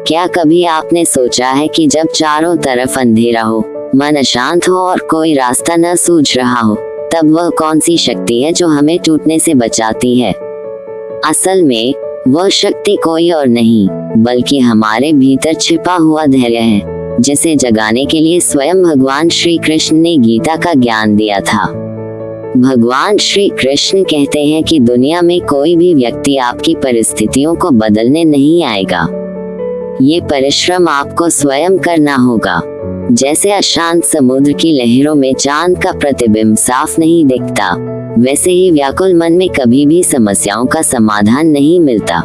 क्या कभी आपने सोचा है कि जब चारों तरफ अंधेरा हो, मन अशांत हो और कोई रास्ता न सूझ रहा हो, तब वह कौन सी शक्ति है जो हमें टूटने से बचाती है? असल में वह शक्ति कोई और नहीं बल्कि हमारे भीतर छिपा हुआ धैर्य है, जिसे जगाने के लिए स्वयं भगवान श्री कृष्ण ने गीता का ज्ञान दिया था। भगवान श्री कृष्ण कहते हैं कि दुनिया में कोई भी व्यक्ति आपकी परिस्थितियों को बदलने नहीं आएगा। ये परिश्रम आपको स्वयं करना होगा। जैसे अशांत समुद्र की लहरों में चांद का प्रतिबिंब साफ नहीं दिखता, वैसे ही व्याकुल मन में कभी भी समस्याओं का समाधान नहीं मिलता।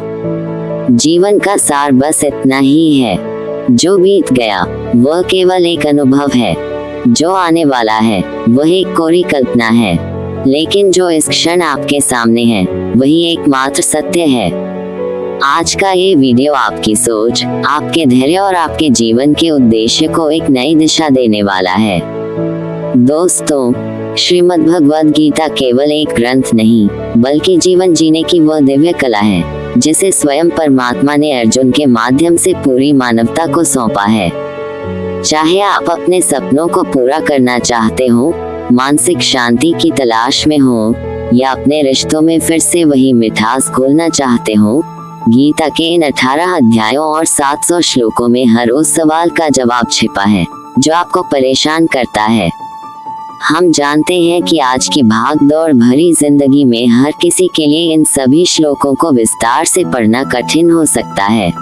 जीवन का सार बस इतना ही है, जो बीत गया वह केवल एक अनुभव है, जो आने वाला है वह एक कोरी कल्पना है, लेकिन जो इस क्षण आपके सामने है वही एकमात्र सत्य है। आज का ये वीडियो आपकी सोच, आपके धैर्य और आपके जीवन के उद्देश्य को एक नई दिशा देने वाला है। दोस्तों, श्रीमद् भगवद गीता केवल एक ग्रंथ नहीं बल्कि जीवन जीने की वह दिव्य कला है, जिसे स्वयं परमात्मा ने अर्जुन के माध्यम से पूरी मानवता को सौंपा है। चाहे आप अपने सपनों को पूरा करना चाहते हो, मानसिक शांति की तलाश में हो, या अपने रिश्तों में फिर से वही मिठास घोलना चाहते हो, गीता के इन 18 अध्यायों और 700 श्लोकों में हर उस सवाल का जवाब छिपा है जो आपको परेशान करता है। हम जानते हैं कि आज की भाग-दौड़ भरी जिंदगी में हर किसी के लिए इन सभी श्लोकों को विस्तार से पढ़ना कठिन हो सकता है।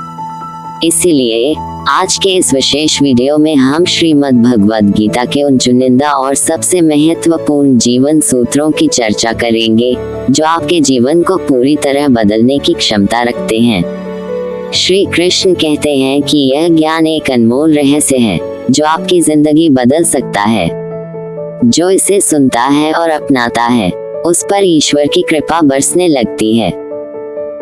इसीलिए आज के इस विशेष वीडियो में हम श्रीमद् भगवद गीता के उन चुनिंदा और सबसे महत्वपूर्ण जीवन सूत्रों की चर्चा करेंगे, जो आपके जीवन को पूरी तरह बदलने की क्षमता रखते हैं। श्री कृष्ण कहते हैं कि यह ज्ञान एक अनमोल रहस्य है, जो आपकी जिंदगी बदल सकता है। जो इसे सुनता है और अपनाता है, उस पर ईश्वर की कृपा बरसने लगती है।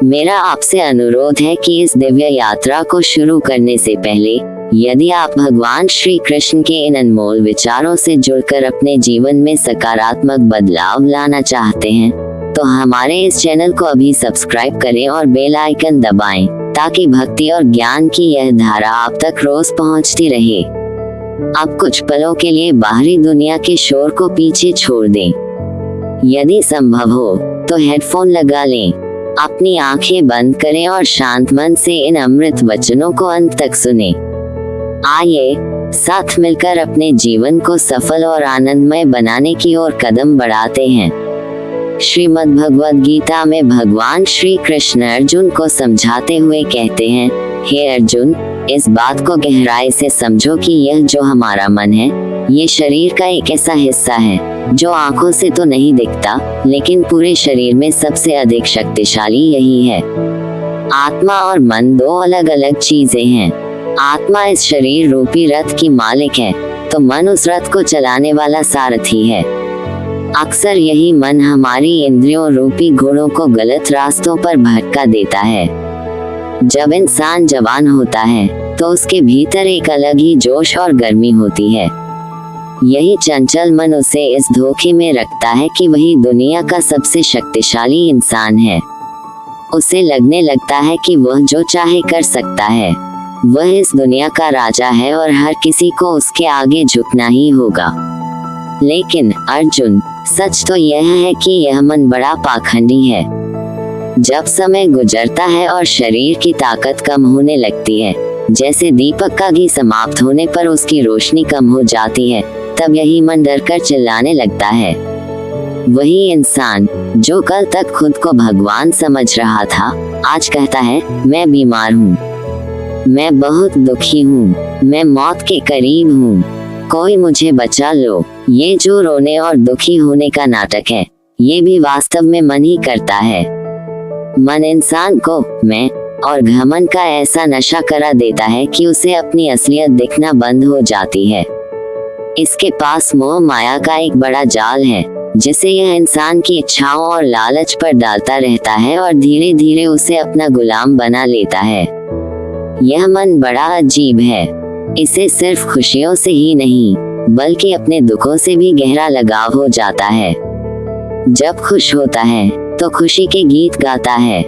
मेरा आपसे अनुरोध है कि इस दिव्य यात्रा को शुरू करने से पहले, यदि आप भगवान श्री कृष्ण के इन अनमोल विचारों से जुड़कर अपने जीवन में सकारात्मक बदलाव लाना चाहते हैं, तो हमारे इस चैनल को अभी सब्सक्राइब करें और बेल आइकन दबाएं, ताकि भक्ति और ज्ञान की यह धारा आप तक रोज पहुंचती रहे। अब कुछ पलों के लिए बाहरी दुनिया के शोर को पीछे छोड़ दें। यदि संभव हो तो हेडफोन लगा लें, अपनी आंखें बंद करें और शांत मन से इन अमृत वचनों को अंत तक सुने। आइए साथ मिलकर अपने जीवन को सफल और आनंदमय बनाने की ओर कदम बढ़ाते हैं। श्रीमद् भगवद गीता में भगवान श्री कृष्ण अर्जुन को समझाते हुए कहते हैं, हे अर्जुन, इस बात को गहराई से समझो कि यह जो हमारा मन है, ये शरीर का एक ऐसा हिस्सा है जो आंखों से तो नहीं दिखता, लेकिन पूरे शरीर में सबसे अधिक शक्तिशाली यही है। आत्मा और मन दो अलग अलग चीजें हैं। आत्मा इस शरीर रूपी रथ की मालिक है, तो मन उस रथ को चलाने वाला सारथी है। अक्सर यही मन हमारी इंद्रियों रूपी घोड़ों को गलत रास्तों पर भटका देता है। जब इंसान जवान होता है तो उसके भीतर एक अलग ही जोश और गर्मी होती है। यही चंचल मन उसे इस धोखे में रखता है कि वही दुनिया का सबसे शक्तिशाली इंसान है। उसे लगने लगता है कि वह जो चाहे कर सकता है, वह इस दुनिया का राजा है और हर किसी को उसके आगे झुकना ही होगा। लेकिन अर्जुन, सच तो यह है कि यह मन बड़ा पाखंडी है। जब समय गुजरता है और शरीर की ताकत कम होने लगती है, जैसे दीपक का घी समाप्त होने पर उसकी रोशनी कम हो जाती है, तब यही मन डरकर चिल्लाने लगता है। वही इंसान जो कल तक खुद को भगवान समझ रहा था, आज कहता है, मैं बीमार हूँ, मैं बहुत दुखी हूँ, मैं मौत के करीब हूँ, कोई मुझे बचा लो। ये जो रोने और दुखी होने का नाटक है, ये भी वास्तव में मन ही करता है। मन इंसान को मैं और घमंड का ऐसा नशा करा देता है कि उसे अपनी असलियत दिखना बंद हो जाती है। इसके पास मोह माया का एक बड़ा जाल है, जिसे यह इंसान की इच्छाओं और लालच पर डालता रहता है और धीरे धीरे उसे अपना गुलाम बना लेता है। यह मन बड़ा अजीब है। इसे सिर्फ खुशियों से ही नहीं, बल्कि अपने दुखों से भी गहरा लगाव हो जाता है। जब खुश होता है तो खुशी के गीत गाता है,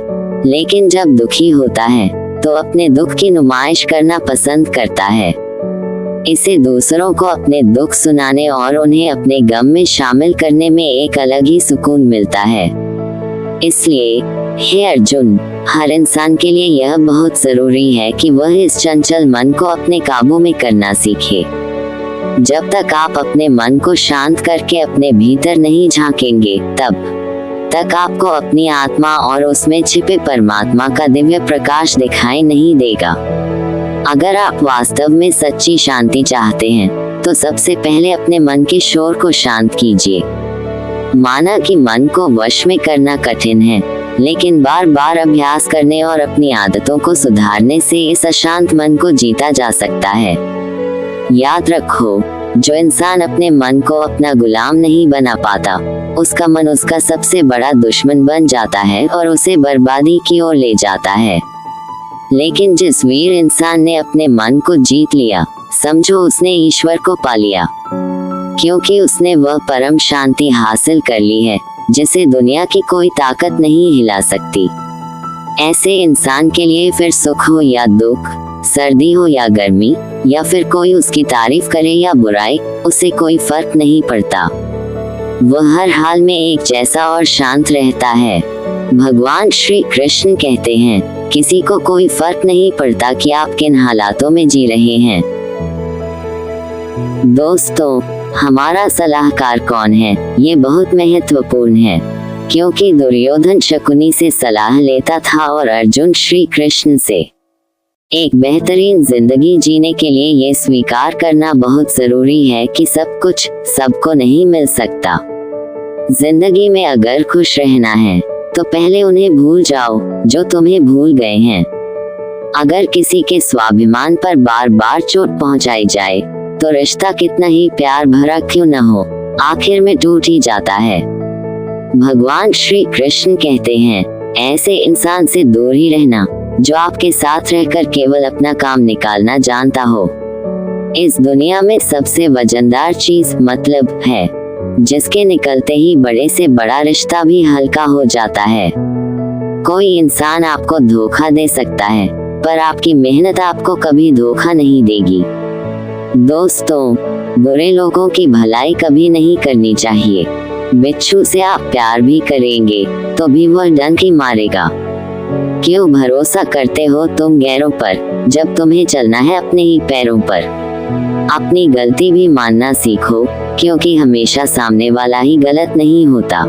लेकिन जब दुखी होता है तो अपने दुख की नुमाइश करना पसंद करता है। इसे दूसरों को अपने दुख सुनाने और उन्हें अपने गम में शामिल करने में एक अलग ही सुकून मिलता है। इसलिए हे अर्जुन, हर इंसान के लिए यह बहुत जरूरी है कि वह इस चंचल मन को अपने काबू में करना सीखे। जब तक आप अपने मन को शांत करके अपने भीतर नहीं झांकेंगे, तब तक आपको अपनी आत्मा और उसमें छिपे परमात्मा का दिव्य प्रकाश दिखाई नहीं देगा। अगर आप वास्तव में सच्ची शांति चाहते हैं, तो सबसे पहले अपने मन के शोर को शांत कीजिए। माना कि मन को वश में करना कठिन है, लेकिन बार बार अभ्यास करने और अपनी आदतों को सुधारने से इस अशांत मन को जीता जा सकता है। याद रखो, जो इंसान अपने मन को अपना गुलाम नहीं बना पाता, उसका मन उसका सबसे बड़ा दुश्मन बन जाता है और उसे बर्बादी की ओर ले जाता है। लेकिन जिस वीर इंसान ने अपने मन को जीत लिया, समझो उसने ईश्वर को पा लिया, क्योंकि उसने वह परम शांति हासिल कर ली है जिसे दुनिया की कोई ताकत नहीं हिला सकती। ऐसे इंसान के लिए फिर सुख हो या दुख, सर्दी हो या गर्मी, या फिर कोई उसकी तारीफ करे या बुराई, उसे कोई फर्क नहीं पड़ता। वह हर हाल में एक जैसा और शांत रहता है। भगवान श्री कृष्ण कहते हैं, किसी को कोई फर्क नहीं पड़ता कि आप किन हालातों में जी रहे हैं। दोस्तों, हमारा सलाहकार कौन है, ये बहुत महत्वपूर्ण है, क्योंकि दुर्योधन शकुनी से सलाह लेता था और अर्जुन श्री कृष्ण से। एक बेहतरीन जिंदगी जीने के लिए ये स्वीकार करना बहुत जरूरी है कि सब कुछ सबको नहीं मिल सकता। जिंदगी में अगर खुश रहना है, तो पहले उन्हें भूल जाओ जो तुम्हें भूल गए हैं। अगर किसी के स्वाभिमान पर बार बार चोट पहुंचाई जाए, तो रिश्ता कितना ही प्यार भरा क्यों न हो, आखिर में टूट ही जाता है। भगवान श्री कृष्ण कहते हैं, ऐसे इंसान से दूर ही रहना जो आपके साथ रहकर केवल अपना काम निकालना जानता हो। इस दुनिया में सबसे वजनदार चीज मतलब है, जिसके निकलते ही बड़े से बड़ा रिश्ता भी हल्का हो जाता है। कोई इंसान आपको धोखा दे सकता है, पर आपकी मेहनत आपको कभी धोखा नहीं देगी। दोस्तों, बुरे लोगों की भलाई कभी नहीं करनी चाहिए। बिच्छू से आप प्यार भी करेंगे तो भी वह डंक ही मारेगा। क्यों भरोसा करते हो तुम गैरों पर, जब तुम्हें चलना है अपने ही पैरों पर। अपनी गलती भी मानना सीखो, क्योंकि हमेशा सामने वाला ही गलत नहीं होता।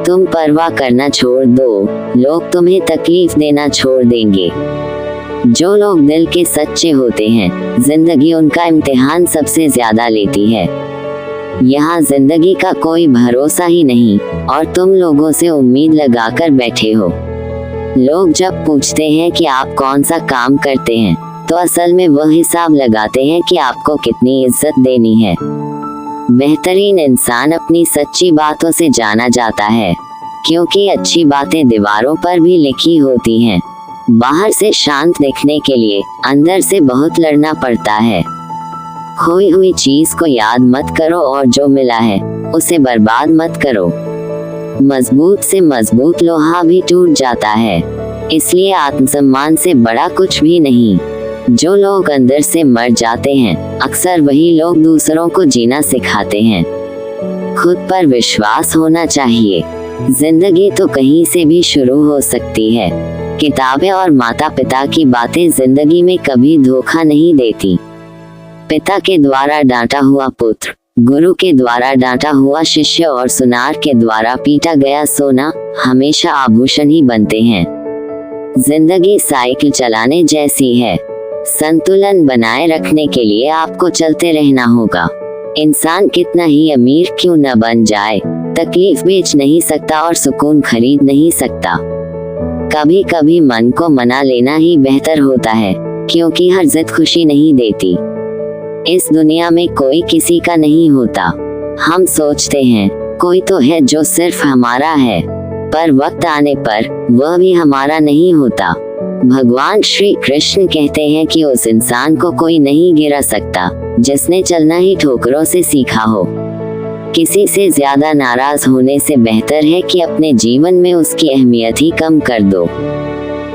तुम परवाह करना छोड़ दो, लोग तुम्हें तकलीफ देना छोड़ देंगे। जो लोग दिल के सच्चे होते हैं, जिंदगी उनका इम्तिहान सबसे ज्यादा लेती है। यहाँ जिंदगी का कोई भरोसा ही नहीं, और तुम लोगों से उम्मीद लगाकर बैठे हो। लोग जब पूछते हैं कि आप कौन सा काम करते हैं, तो असल में वह हिसाब लगाते हैं कि आपको कितनी इज्जत देनी है। बेहतरीन इंसान अपनी सच्ची बातों से जाना जाता है, क्योंकि अच्छी बातें दीवारों पर भी लिखी होती हैं। बाहर से शांत दिखने के लिए अंदर से बहुत लड़ना पड़ता है। खोई हुई चीज को याद मत करो और जो मिला है उसे बर्बाद मत करो। मजबूत से मजबूत लोहा भी टूट जाता है, इसलिए आत्मसम्मान से बड़ा कुछ भी नहीं। जो लोग अंदर से मर जाते हैं, अक्सर वही लोग दूसरों को जीना सिखाते हैं। खुद पर विश्वास होना चाहिए। जिंदगी तो कहीं से भी शुरू हो सकती है। किताबें और माता पिता की बातें जिंदगी में कभी धोखा नहीं देती। पिता के द्वारा डांटा हुआ पुत्र, गुरु के द्वारा डांटा हुआ शिष्य और सुनार के द्वारा पीटा गया सोना हमेशा आभूषण ही बनते हैं। जिंदगी साइकिल चलाने जैसी है। संतुलन बनाए रखने के लिए आपको चलते रहना होगा। इंसान कितना ही अमीर क्यों न बन जाए, तकलीफ बेच नहीं सकता और सुकून खरीद नहीं सकता। कभी कभी मन को मना लेना ही बेहतर होता है, क्योंकि हर जिद खुशी नहीं देती। इस दुनिया में कोई किसी का नहीं होता। हम सोचते हैं कोई तो है जो सिर्फ हमारा है, पर वक्त आने पर वह भी हमारा नहीं होता। भगवान श्री कृष्ण कहते हैं कि उस इंसान को कोई नहीं गिरा सकता जिसने चलना ही ठोकरों से सीखा हो। किसी से ज्यादा नाराज होने से बेहतर है कि अपने जीवन में उसकी अहमियत ही कम कर दो।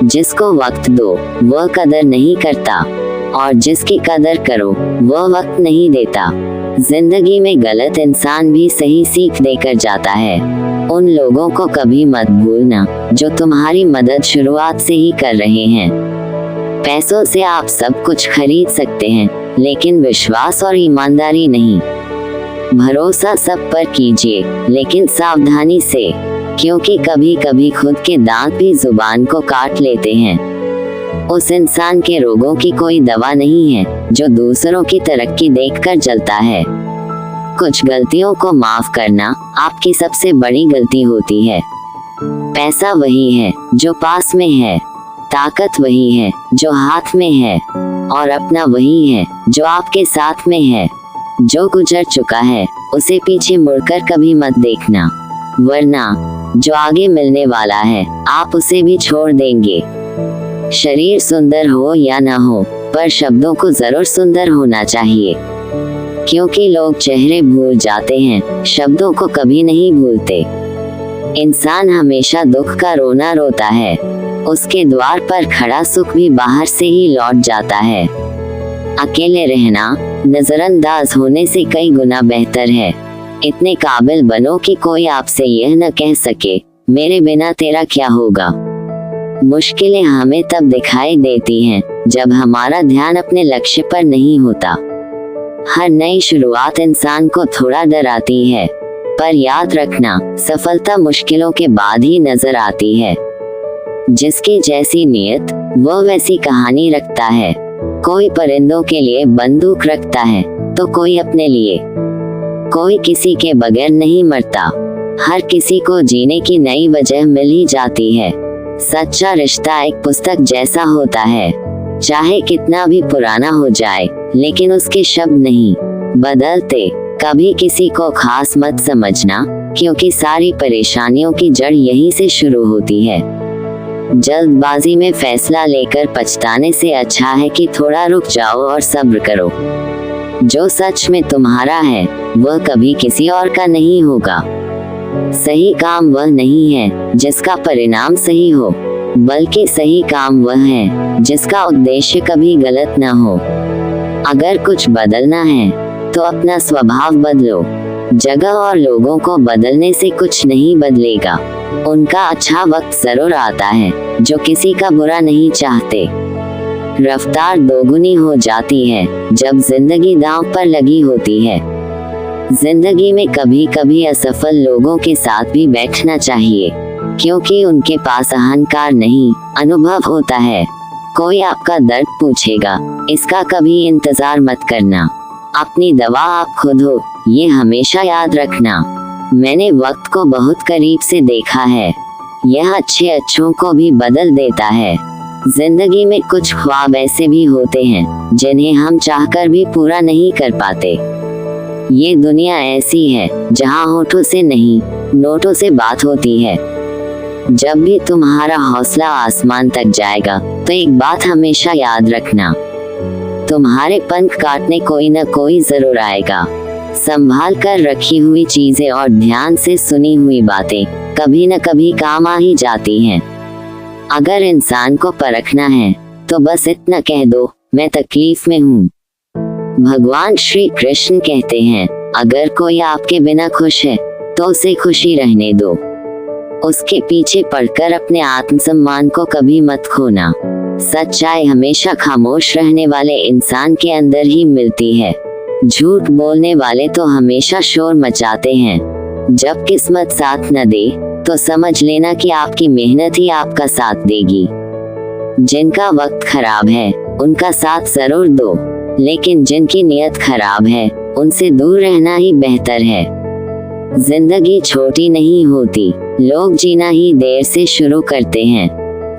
जिसको वक्त दो वह कदर नहीं करता, और जिसकी कदर करो वह वक्त नहीं देता। जिंदगी में गलत इंसान भी सही सीख देकर जाता है। उन लोगों को कभी मत भूलना जो तुम्हारी मदद शुरुआत से ही कर रहे हैं। पैसों से आप सब कुछ खरीद सकते हैं, लेकिन विश्वास और ईमानदारी नहीं। भरोसा सब पर कीजिए, लेकिन सावधानी से, क्योंकि कभी कभी खुद के दांत भी जुबान को काट लेते हैं। उस इंसान के रोगों की कोई दवा नहीं है जो दूसरों की तरक्की देखकर जलता है। कुछ गलतियों को माफ करना आपकी सबसे बड़ी गलती होती है। पैसा वही है जो पास में है, ताकत वही है जो हाथ में है, और अपना वही है जो आपके साथ में है। जो गुजर चुका है उसे पीछे मुड़कर कभी मत देखना, वरना जो आगे मिलने वाला है आप उसे भी छोड़ देंगे। शरीर सुंदर हो या ना हो, पर शब्दों को जरूर सुंदर होना चाहिए, क्योंकि लोग चेहरे भूल जाते हैं, शब्दों को कभी नहीं भूलते। इंसान हमेशा दुख का रोना रोता है, उसके द्वार पर खड़ा सुख भी बाहर से ही लौट जाता है। अकेले रहना नजरअंदाज होने से कई गुना बेहतर है। इतने काबिल बनो कि कोई आपसे यह न कह सके, मेरे बिना तेरा क्या होगा। मुश्किलें हमें तब दिखाई देती हैं जब हमारा ध्यान अपने लक्ष्य पर नहीं होता। हर नई शुरुआत इंसान को थोड़ा डराती है, पर याद रखना, सफलता मुश्किलों के बाद ही नजर आती है। जिसकी जैसी नीयत वो वैसी कहानी रखता है। कोई परिंदों के लिए बंदूक रखता है तो कोई अपने लिए। कोई किसी के बगैर नहीं मरता, हर किसी को जीने की नई वजह मिल ही जाती है। सच्चा रिश्ता एक पुस्तक जैसा होता है, चाहे कितना भी पुराना हो जाए, लेकिन उसके शब्द नहीं बदलते। कभी किसी को खास मत समझना, क्योंकि सारी परेशानियों की जड़ यहीं से शुरू होती है। जल्दबाजी में फैसला लेकर पछताने से अच्छा है कि थोड़ा रुक जाओ और सब्र करो। जो सच में तुम्हारा है वह कभी किसी और का नहीं होगा। सही काम वह नहीं है जिसका परिणाम सही हो, बल्कि सही काम वह है जिसका उद्देश्य कभी गलत न हो। अगर कुछ बदलना है तो अपना स्वभाव बदलो। जगह और लोगों को बदलने से कुछ नहीं बदलेगा। उनका अच्छा वक्त जरूर आता है जो किसी का बुरा नहीं चाहते। रफ्तार दोगुनी हो जाती है जब जिंदगी दांव पर लगी होती है। जिंदगी में कभी कभी असफल लोगों के साथ भी बैठना चाहिए, क्योंकि उनके पास अहंकार नहीं, अनुभव होता है। कोई आपका दर्द पूछेगा, इसका कभी इंतजार मत करना। अपनी दवा आप खुद हो, ये हमेशा याद रखना। मैंने वक्त को बहुत करीब से देखा है, यह अच्छों को भी बदल देता है। जिंदगी में कुछ ख्वाब ऐसे भी होते हैं जिन्हें हम चाहकर भी पूरा नहीं कर पाते। ये दुनिया ऐसी है जहां होठों से नहीं, नोटों से बात होती है। जब भी तुम्हारा हौसला आसमान तक जाएगा तो एक बात हमेशा याद रखना, तुम्हारे पंख काटने कोई न कोई जरूर आएगा। संभाल कर रखी हुई चीजें और ध्यान से सुनी हुई बातें कभी न कभी काम आ ही जाती हैं। अगर इंसान को परखना है तो बस इतना कह दो, मैं तकलीफ में हूँ। भगवान श्री कृष्ण कहते हैं, अगर कोई आपके बिना खुश है तो उसे खुशी रहने दो। उसके पीछे पड़कर अपने आत्मसम्मान को कभी मत खोना। सच्चाई हमेशा खामोश रहने वाले इंसान के अंदर ही मिलती है। झूठ बोलने वाले तो हमेशा शोर मचाते हैं। जब किस्मत साथ न दे तो समझ लेना कि आपकी मेहनत ही आपका साथ देगी। जिनका वक्त खराब है उनका साथ जरूर दो, लेकिन जिनकी नियत खराब है उनसे दूर रहना ही बेहतर है। जिंदगी छोटी नहीं होती, लोग जीना ही देर से शुरू करते हैं।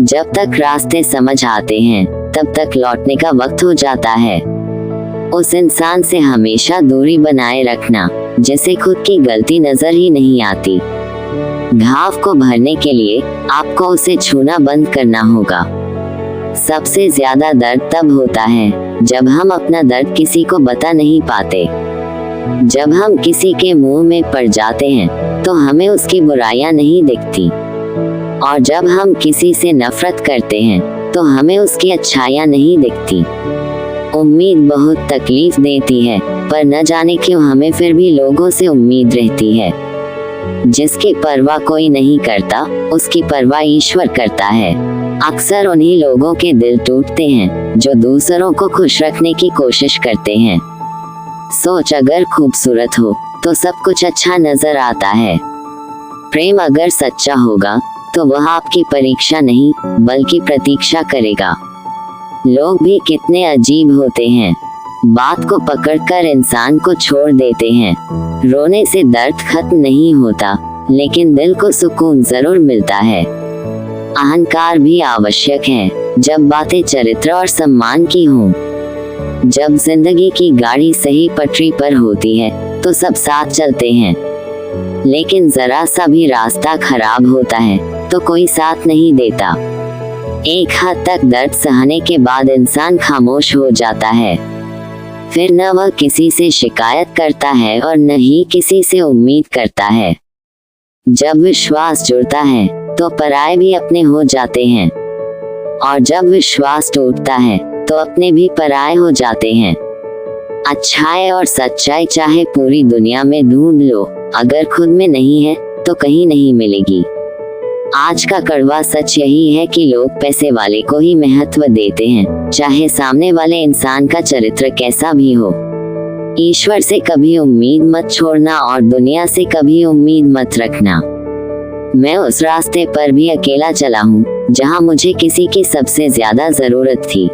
जब तक रास्ते समझ आते हैं तब तक लौटने का वक्त हो जाता है। उस इंसान से हमेशा दूरी बनाए रखना जिसे खुद की गलती नजर ही नहीं आती। घाव को भरने के लिए आपको उसे छूना बंद करना होगा। सबसे ज्यादा दर्द तब होता है जब हम अपना दर्द किसी को बता नहीं पाते। जब हम किसी के मुंह में पड़ जाते हैं तो हमें उसकी बुराइयां नहीं दिखती। और जब हम किसी से नफरत करते हैं तो हमें उसकी अच्छाइयाँ नहीं दिखती। उम्मीद बहुत तकलीफ देती है, पर न जाने क्यों हमें फिर भी लोगों से उम्मीद रहती है। जिसकी परवाह कोई नहीं करता, उसकी परवाह ईश्वर करता है। अक्सर उन्हीं लोगों के दिल टूटते हैं जो दूसरों को खुश रखने की कोशिश करते हैं। सोच अगर खूबसूरत हो तो सब कुछ अच्छा नजर आता है। प्रेम अगर सच्चा होगा तो वह आपकी परीक्षा नहीं बल्कि प्रतीक्षा करेगा। लोग भी कितने अजीब होते हैं, बात को पकड़कर इंसान को छोड़ देते हैं। रोने से दर्द खत्म नहीं होता, लेकिन दिल को सुकून जरूर मिलता है। अहंकार भी आवश्यक है जब बातें चरित्र और सम्मान की हों। जब जिंदगी की गाड़ी सही पटरी पर होती है तो सब साथ चलते हैं, लेकिन जरा सा भी रास्ता खराब होता है तो कोई साथ नहीं देता। एक हद तक दर्द सहने के बाद इंसान खामोश हो जाता है। फिर न वह किसी से शिकायत करता है और न ही किसी से उम्मीद करता है। जब विश्वास जुड़ता है तो पराये भी अपने हो जाते हैं, और जब विश्वास टूटता है तो अपने भी पराये हो जाते हैं। अच्छाई और सच्चाई चाहे पूरी दुनिया में ढूंढ लो, अगर खुद में नहीं है तो कहीं नहीं मिलेगी। आज का कड़वा सच यही है कि लोग पैसे वाले को ही महत्व देते हैं, चाहे सामने वाले इंसान का चरित्र कैसा भी हो। ईश्वर से कभी उम्मीद मत छोड़ना और दुनिया से कभी उम्मीद मत रखना। मैं उस रास्ते पर भी अकेला चला हूँ जहाँ मुझे किसी की सबसे ज्यादा जरूरत थी।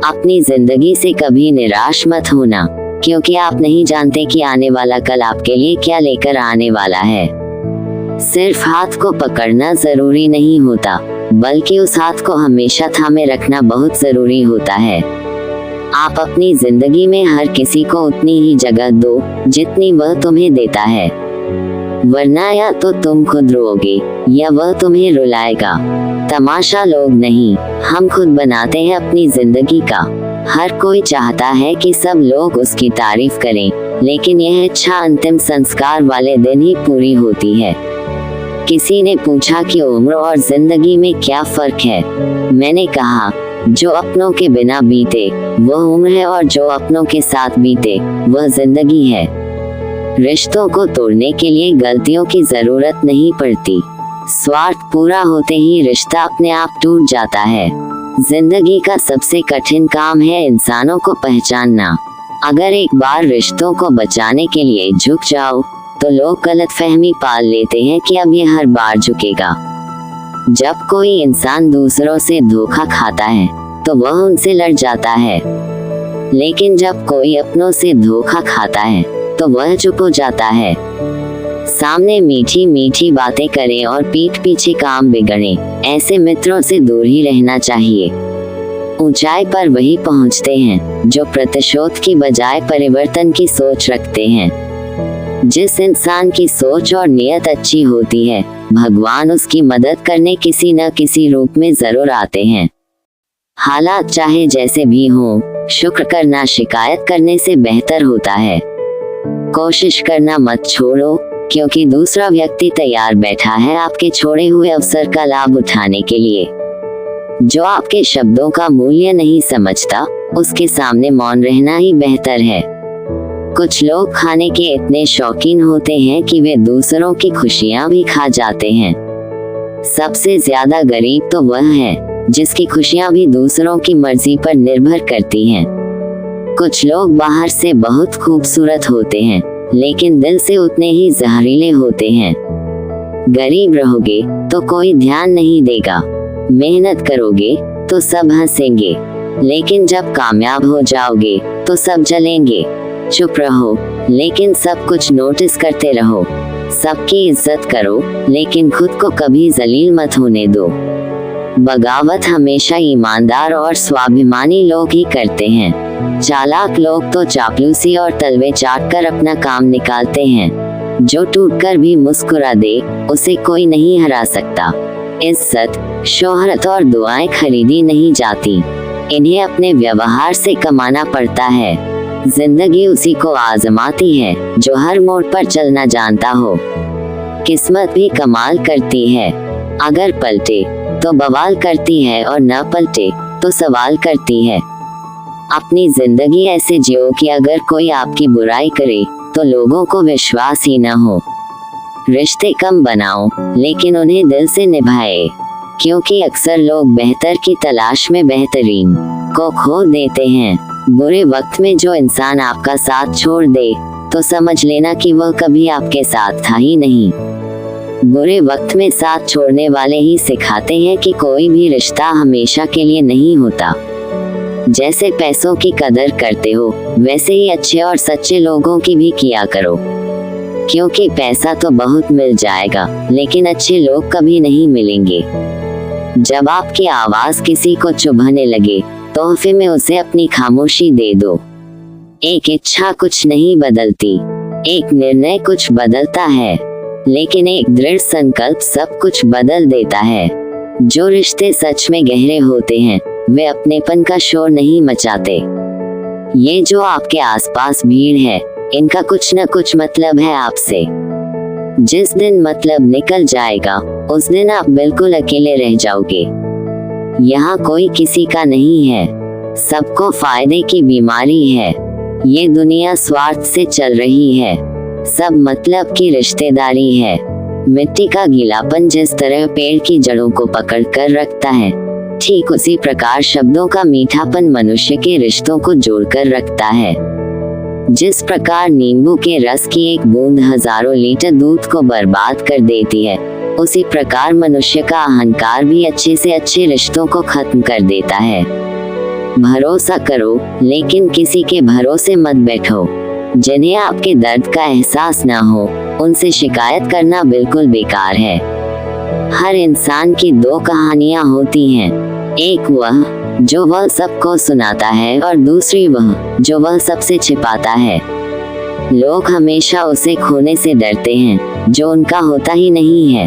अपनी जिंदगी से कभी निराश मत होना, क्योंकि आप नहीं जानते कि आने वाला कल आपके लिए क्या लेकर आने वाला है। सिर्फ हाथ को पकड़ना जरूरी नहीं होता, बल्कि उस हाथ को हमेशा थामे रखना बहुत जरूरी होता है। आप अपनी जिंदगी में हर किसी को उतनी ही जगह दो जितनी वह तुम्हें देता है, वरना या तो तुम खुद रोओगे या वह तुम्हें रुलाएगा। तमाशा लोग नहीं, हम खुद बनाते हैं अपनी जिंदगी का। हर कोई चाहता है कि सब लोग उसकी तारीफ करें, लेकिन यह इच्छा अंतिम संस्कार वाले दिन ही पूरी होती है। किसी ने पूछा कि उम्र और जिंदगी में क्या फर्क है। मैंने कहा, जो अपनों के बिना बीते वह उम्र है, और जो अपनों के साथ बीते वह जिंदगी है। रिश्तों को तोड़ने के लिए गलतियों की जरूरत नहीं पड़ती। स्वार्थ पूरा होते ही रिश्ता अपने आप टूट जाता है। जिंदगी का सबसे कठिन काम है इंसानों को पहचानना। अगर एक बार रिश्तों को बचाने के लिए झुक जाओ तो लोग गलतफहमी पाल लेते हैं कि अब ये हर बार झुकेगा। जब कोई इंसान दूसरों से धोखा खाता है तो वह उनसे लड़ जाता है, लेकिन जब कोई अपनों से धोखा खाता है तो वह चुप हो जाता है। सामने मीठी मीठी बातें करें और पीठ पीछे काम बिगड़े, ऐसे मित्रों से दूर ही रहना चाहिए। ऊंचाई पर वही पहुंचते हैं जो प्रतिशोध की बजाय परिवर्तन की सोच रखते हैं। जिस इंसान की सोच और नियत अच्छी होती है, भगवान उसकी मदद करने किसी न किसी रूप में जरूर आते हैं। हालात चाहे जैसे भी हों, शुक्र करना शिकायत करने से बेहतर होता है। कोशिश करना मत छोड़ो, क्योंकि दूसरा व्यक्ति तैयार बैठा है आपके छोड़े हुए अवसर का लाभ उठाने के लिए। जो आपके शब्दों का मूल्य नहीं समझता, उसके सामने मौन रहना ही बेहतर है। कुछ लोग खाने के इतने शौकीन होते हैं कि वे दूसरों की खुशियां भी खा जाते हैं। सबसे ज्यादा गरीब तो वह है जिसकी खुशियां भी दूसरों की मर्जी पर निर्भर करती हैं। कुछ लोग बाहर से बहुत खूबसूरत होते हैं, लेकिन दिल से उतने ही जहरीले होते हैं। गरीब रहोगे तो कोई ध्यान नहीं देगा, मेहनत करोगे तो सब हंसेंगे, लेकिन जब कामयाब हो जाओगे तो सब जलेंगे। चुप रहो, लेकिन सब कुछ नोटिस करते रहो। सबकी इज्जत करो, लेकिन खुद को कभी जलील मत होने दो। बगावत हमेशा ईमानदार और स्वाभिमानी लोग ही करते हैं। चालाक लोग तो चापलूसी और तलवे चाट कर अपना काम निकालते हैं। जो टूटकर भी मुस्कुरा दे, उसे कोई नहीं हरा सकता। इज्जत, शोहरत और दुआएं खरीदी नहीं जाती, इन्हें अपने व्यवहार से कमाना पड़ता है। जिंदगी उसी को आजमाती है जो हर मोड़ पर चलना जानता हो। किस्मत भी कमाल करती है। अगर पलटे तो बवाल करती है और न पलटे तो सवाल करती है। अपनी जिंदगी ऐसे जियो कि अगर कोई आपकी बुराई करे तो लोगों को विश्वास ही न हो। रिश्ते कम बनाओ लेकिन उन्हें दिल से निभाए, क्योंकि अक्सर लोग बेहतर की तलाश में बेहतरीन को खो देते हैं। बुरे वक्त में जो इंसान आपका साथ छोड़ दे तो समझ लेना कि वह कभी आपके साथ था ही नहीं। बुरे वक्त में साथ छोड़ने वाले ही सिखाते हैं कि कोई भी रिश्ता हमेशा के लिए नहीं होता। जैसे पैसों की कदर करते हो वैसे ही अच्छे और सच्चे लोगों की भी किया करो, क्योंकि पैसा तो बहुत मिल जाएगा लेकिन अच्छे लोग कभी नहीं मिलेंगे। जब आपकी आवाज किसी को चुभाने लगे तोहफे में उसे अपनी खामोशी दे दो। एक इच्छा कुछ नहीं बदलती, एक निर्णय कुछ बदलता है, लेकिन एक दृढ़ संकल्प सब कुछ बदल देता है। जो रिश्ते सच में गहरे होते हैं वे अपनेपन का शोर नहीं मचाते। ये जो आपके आसपास भीड़ है इनका कुछ न कुछ मतलब है आपसे। जिस दिन मतलब निकल जाएगा उस दिन आप बिल्कुल अकेले रह जाओगे। यहाँ कोई किसी का नहीं है, सबको फायदे की बीमारी है। ये दुनिया स्वार्थ से चल रही है, सब मतलब की रिश्तेदारी है। मिट्टी का गीलापन जिस तरह पेड़ की जड़ों को पकड़ कर रखता है, ठीक उसी प्रकार शब्दों का मीठापन मनुष्य के रिश्तों को जोड़कर रखता है। जिस प्रकार नींबू के रस की एक बूंद हजारों लीटर दूध को बर्बाद कर देती है, उसी प्रकार मनुष्य का अहंकार भी अच्छे से अच्छे रिश्तों को खत्म कर देता है। भरोसा करो लेकिन किसी के भरोसे मत बैठो। जिन्हें आपके दर्द का एहसास ना हो उनसे शिकायत करना बिल्कुल बेकार है। हर इंसान की दो कहानियां होती हैं, एक वह जो वह सबको सुनाता है और दूसरी वह जो वह सबसे छिपाता है। लोग हमेशा उसे खोने से डरते हैं जो उनका होता ही नहीं है।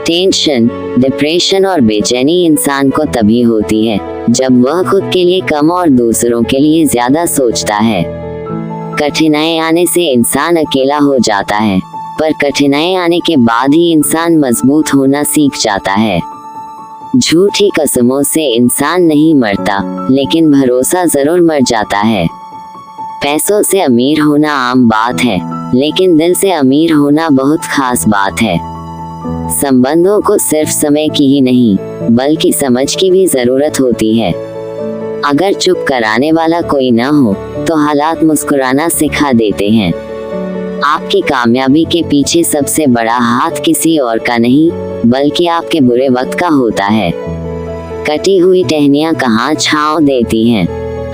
टेंशन, डिप्रेशन और बेचैनी इंसान को तभी होती है जब वह खुद के लिए कम और दूसरों के लिए ज्यादा सोचता है। कठिनाई आने से इंसान अकेला हो जाता है, पर कठिनाई आने के बाद ही इंसान मजबूत होना सीख जाता है। झूठी कसमों से इंसान नहीं मरता, लेकिन भरोसा जरूर मर जाता है। पैसों से अमीर होना आम बात है, लेकिन दिल से अमीर होना बहुत खास बात है। संबंधों को सिर्फ समय की ही नहीं, बल्कि समझ की भी जरूरत होती है। अगर चुप कराने वाला कोई न हो, तो हालात मुस्कुराना सिखा देते हैं। आपकी कामयाबी के पीछे सबसे बड़ा हाथ किसी और का नहीं, बल्कि आपके बुरे वक्त का होता है। कटी हुई टहनियाँ कहाँ छांव देती हैं,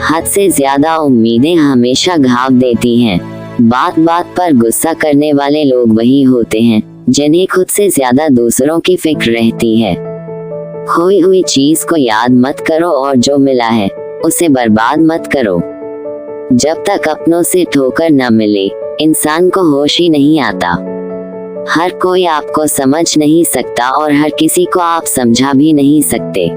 हद से ज्यादा उम्मीदें हमेशा घाव देती हैं। बात बात पर गुस्सा करने वाले लोग वही होते हैं जिन्हें खुद से ज्यादा दूसरों की फिक्र रहती है। खोई हुई चीज को याद मत करो और जो मिला है उसे बर्बाद मत करो। जब तक अपनों से ठोकर न मिले इंसान को होश ही नहीं आता। हर कोई आपको समझ नहीं सकता और हर किसी को आप समझा भी नहीं सकते।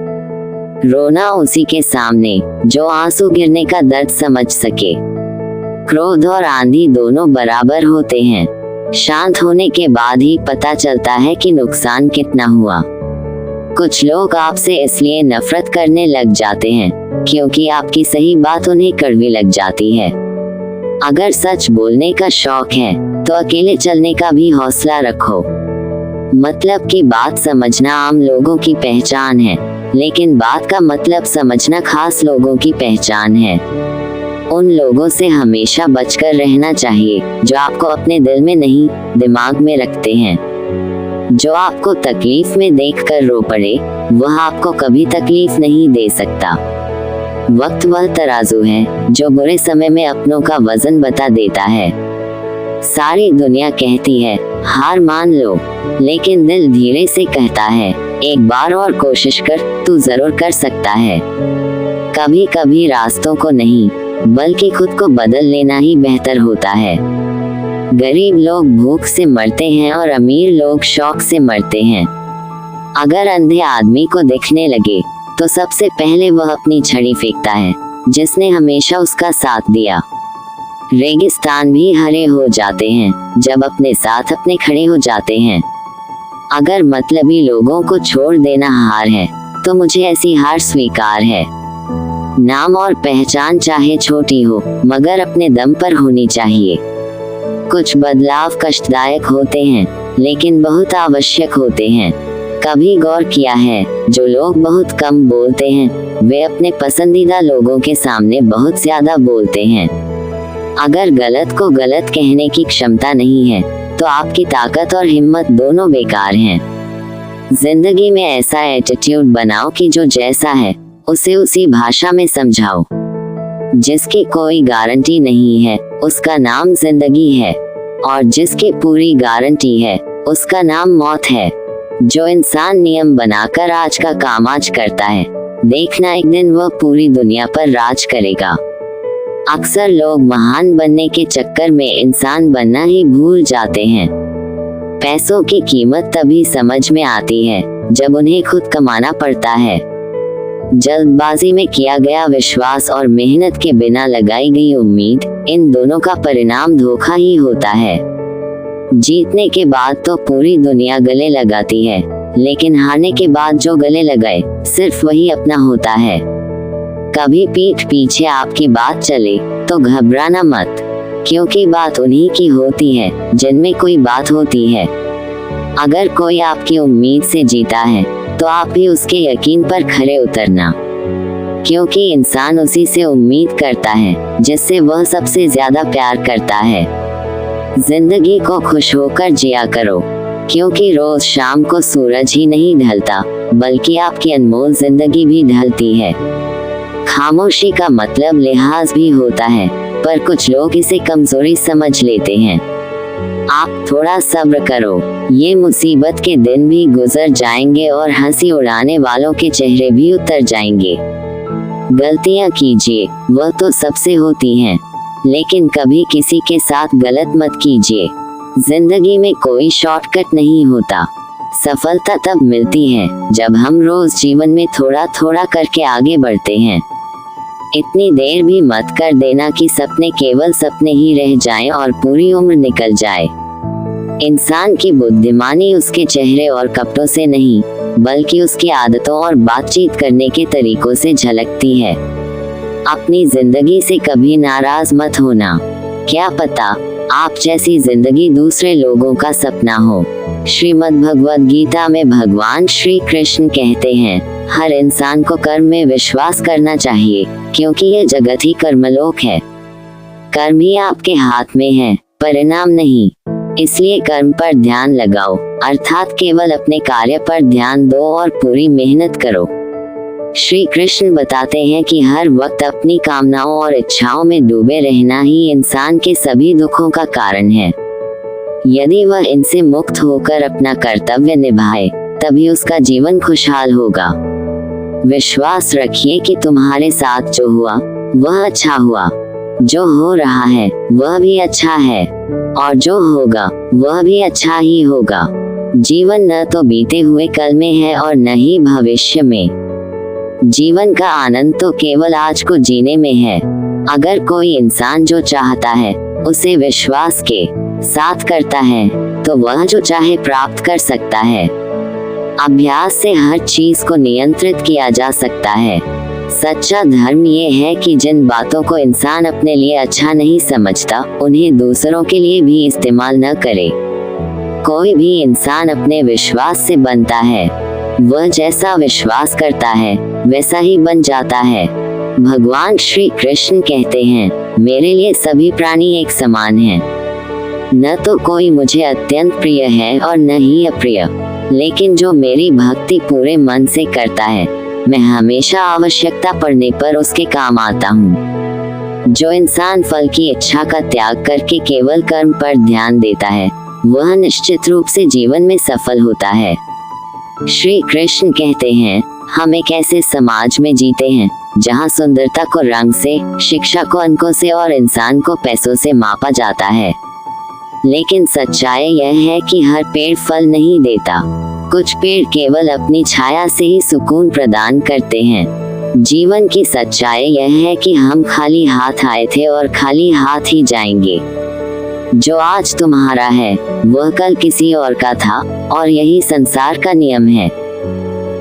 रोना उसी के सामने जो आंसू गिरने का दर्द समझ सके। क्रोध और आंधी दोनों बराबर होते हैं, शांत होने के बाद ही पता चलता है कि नुकसान कितना हुआ। कुछ लोग आपसे इसलिए नफरत करने लग जाते हैं क्योंकि आपकी सही बात उन्हें कड़वी लग जाती है। अगर सच बोलने का शौक है तो अकेले चलने का भी हौसला रखो। मतलब की बात समझना आम लोगों की पहचान है, लेकिन बात का मतलब समझना खास लोगों की पहचान है। उन लोगों से हमेशा बचकर रहना चाहिए जो आपको अपने दिल में नहीं, दिमाग में रखते हैं। जो आपको तकलीफ में देखकर रो पड़े, वह आपको कभी तकलीफ नहीं दे सकता। वक्त वह तराजू है जो बुरे समय में अपनों का वजन बता देता है। सारी दुनिया कहती है हार मान लो, लेकिन दिल धीरे से कहता है एक बार और कोशिश कर, तू जरूर कर सकता है। कभी कभी रास्तों को नहीं, बल्कि खुद को बदल लेना ही बेहतर होता है। गरीब लोग भूख से मरते हैं और अमीर लोग शौक से मरते हैं। अगर अंधे आदमी को दिखने लगे तो सबसे पहले वह अपनी छड़ी फेंकता है जिसने हमेशा उसका साथ दिया। रेगिस्तान भी हरे हो जाते हैं जब अपने साथ अपने खड़े हो जाते हैं। अगर मतलबी लोगों को छोड़ देना हार है तो मुझे ऐसी हार स्वीकार है। नाम और पहचान चाहे छोटी हो मगर अपने दम पर होनी चाहिए। कुछ बदलाव कष्टदायक होते हैं लेकिन बहुत आवश्यक होते हैं। कभी गौर किया है जो लोग बहुत कम बोलते हैं वे अपने पसंदीदा लोगों के सामने बहुत ज्यादा बोलते हैं। अगर गलत को गलत कहने की क्षमता नहीं है तो आपकी ताकत और हिम्मत दोनों बेकार हैं। जिंदगी में ऐसा एटीट्यूड बनाओ कि जो जैसा है उसे उसी भाषा में समझाओ। जिसकी कोई गारंटी नहीं है उसका नाम जिंदगी है और जिसकी पूरी गारंटी है उसका नाम मौत है। जो इंसान नियम बनाकर आज का काम आज करता है देखना एक दिन वह पूरी दुनिया पर राज करेगा। अक्सर लोग महान बनने के चक्कर में इंसान बनना ही भूल जाते हैं। पैसों की कीमत तभी समझ में आती है जब उन्हें खुद कमाना पड़ता है। जल्दबाजी में किया गया विश्वास और मेहनत के बिना लगाई गई उम्मीद, इन दोनों का परिणाम धोखा ही होता है। जीतने के बाद तो पूरी दुनिया गले लगाती है लेकिन हारने के बाद जो गले लगाए सिर्फ वही अपना होता है। कभी पीठ पीछे आपकी बात चले तो घबराना मत, क्योंकि बात उन्हीं की होती है जिनमें कोई बात होती है। अगर कोई आपकी उम्मीद से जीता है तो आप भी उसके यकीन पर खरे उतरना, क्योंकि इंसान उसी से उम्मीद करता है जिससे वह सबसे ज्यादा प्यार करता है। जिंदगी को खुश होकर जिया करो, क्योंकि रोज शाम को सूरज ही नहीं ढलता बल्कि आपकी अनमोल जिंदगी भी ढलती है। खामोशी का मतलब लिहाज भी होता है पर कुछ लोग इसे कमजोरी समझ लेते हैं। आप थोड़ा सब्र करो, ये मुसीबत के दिन भी गुजर जाएंगे और हंसी उड़ाने वालों के चेहरे भी उतर जाएंगे। गलतियां कीजिए, वह तो सबसे होती हैं, लेकिन कभी किसी के साथ गलत मत कीजिए। जिंदगी में कोई शॉर्टकट नहीं होता। सफलता तब मिलती है जब हम रोज जीवन में थोड़ा थोड़ा करके आगे बढ़ते हैं। इतनी देर भी मत कर देना कि सपने केवल सपने ही रह जाएं और पूरी उम्र निकल जाए। इंसान की बुद्धिमानी उसके चेहरे और कपड़ों से नहीं बल्कि उसकी आदतों और बातचीत करने के तरीकों से झलकती है। अपनी जिंदगी से कभी नाराज मत होना, क्या पता आप जैसी जिंदगी दूसरे लोगों का सपना हो। श्रीमद् भगवद गीता में भगवान श्री कृष्ण कहते हैं, हर इंसान को कर्म में विश्वास करना चाहिए, क्योंकि यह जगत ही कर्मलोक है। कर्म ही आपके हाथ में है, परिणाम नहीं। इसलिए कर्म पर ध्यान लगाओ, अर्थात केवल अपने कार्य पर ध्यान दो और पूरी मेहनत करो। श्री कृष्ण बताते हैं कि हर वक्त अपनी कामनाओं और इच्छाओं में डूबे रहना ही इंसान के सभी दुखों का कारण है। यदि वह इनसे मुक्त होकर अपना कर्तव्य निभाए तभी उसका जीवन खुशहाल होगा। विश्वास रखिए कि तुम्हारे साथ जो हुआ वह अच्छा हुआ, जो हो रहा है वह भी अच्छा है और जो होगा वह भी अच्छा ही होगा। जीवन न तो बीते हुए कल में है और न ही भविष्य में। जीवन का आनंद तो केवल आज को जीने में है। अगर कोई इंसान जो चाहता है उसे विश्वास के साथ करता है तो वह जो चाहे प्राप्त कर सकता है। अभ्यास से हर चीज को नियंत्रित किया जा सकता है। सच्चा धर्म ये है कि जिन बातों को इंसान अपने लिए अच्छा नहीं समझता उन्हें दूसरों के लिए भी इस्तेमाल न करे। कोई भी इंसान अपने विश्वास से बनता है, वह जैसा विश्वास करता है वैसा ही बन जाता है। भगवान श्री कृष्ण कहते हैं, मेरे लिए सभी प्राणी एक समान हैं। न तो कोई मुझे अत्यंत प्रिय है और न ही अप्रिय, लेकिन जो मेरी भक्ति पूरे मन से करता है मैं हमेशा आवश्यकता पड़ने पर उसके काम आता हूँ। जो इंसान फल की इच्छा का त्याग करके केवल कर्म पर ध्यान देता है वह निश्चित रूप से जीवन में सफल होता है। श्री कृष्ण कहते हैं, हम एक ऐसे समाज में जीते हैं जहाँ सुंदरता को रंग से, शिक्षा को अंकों से और इंसान को पैसों से मापा जाता है। लेकिन सच्चाई यह है कि हर पेड़ फल नहीं देता। कुछ पेड़ केवल अपनी छाया से ही सुकून प्रदान करते हैं। जीवन की सच्चाई यह है कि हम खाली हाथ आए थे और खाली हाथ ही जाएंगे। जो आज तुम्हारा है वह कल किसी और का था, और यही संसार का नियम है।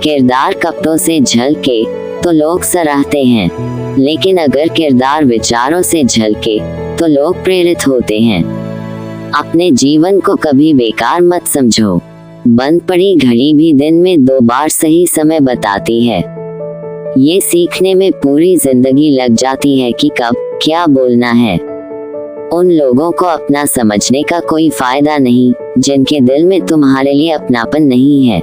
किरदार कपड़ों से झलके तो लोग सराहते हैं, लेकिन अगर किरदार विचारों से झलके तो लोग प्रेरित होते हैं। अपने जीवन को कभी बेकार मत समझो। बंद पड़ी घड़ी भी दिन में 2 बार सही समय बताती है। ये सीखने में पूरी जिंदगी लग जाती है कि कब क्या बोलना है। उन लोगों को अपना समझने का कोई फायदा नहीं जिनके दिल में तुम्हारे लिए अपनापन नहीं है।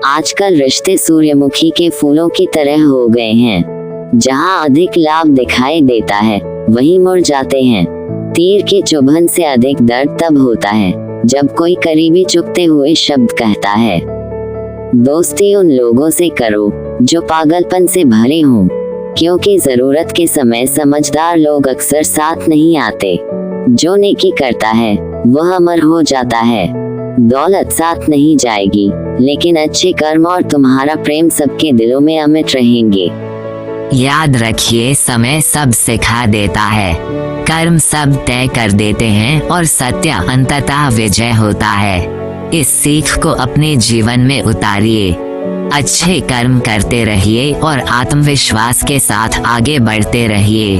आजकल रिश्ते सूर्यमुखी के फूलों की तरह हो गए हैं। जहां अधिक लाभ दिखाई देता है वहीं मुड़ जाते हैं। तीर की चुभन से अधिक दर्द तब होता है जब कोई करीबी चुभते हुए शब्द कहता है। दोस्ती उन लोगों से करो जो पागलपन से भरे हों, क्योंकि जरूरत के समय समझदार लोग अक्सर साथ नहीं आते। जो नेकी करता है वह अमर हो जाता है। दौलत साथ नहीं जाएगी, लेकिन अच्छे कर्म और तुम्हारा प्रेम सबके दिलों में अमिट रहेंगे। याद रखिए, समय सब सिखा देता है, कर्म सब तय कर देते हैं और सत्य अंततः विजय होता है। इस सीख को अपने जीवन में उतारिए। अच्छे कर्म करते रहिए और आत्मविश्वास के साथ आगे बढ़ते रहिए।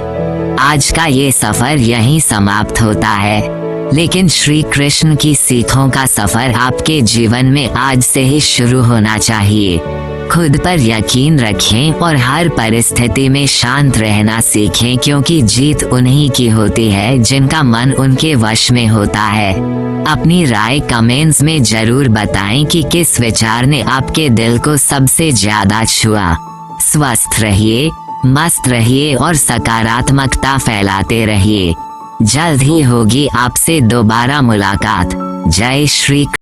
आज का ये सफर यहीं समाप्त होता है, लेकिन श्री कृष्ण की सीखों का सफर आपके जीवन में आज से ही शुरू होना चाहिए। खुद पर यकीन रखें और हर परिस्थिति में शांत रहना सीखें, क्योंकि जीत उन्हीं की होती है जिनका मन उनके वश में होता है। अपनी राय कमेंट्स में जरूर बताएं कि किस विचार ने आपके दिल को सबसे ज्यादा छुआ। स्वस्थ रहिए, मस्त रहिए और सकारात्मकता फैलाते रहिए। जल्द ही होगी आपसे दोबारा मुलाकात। जय श्री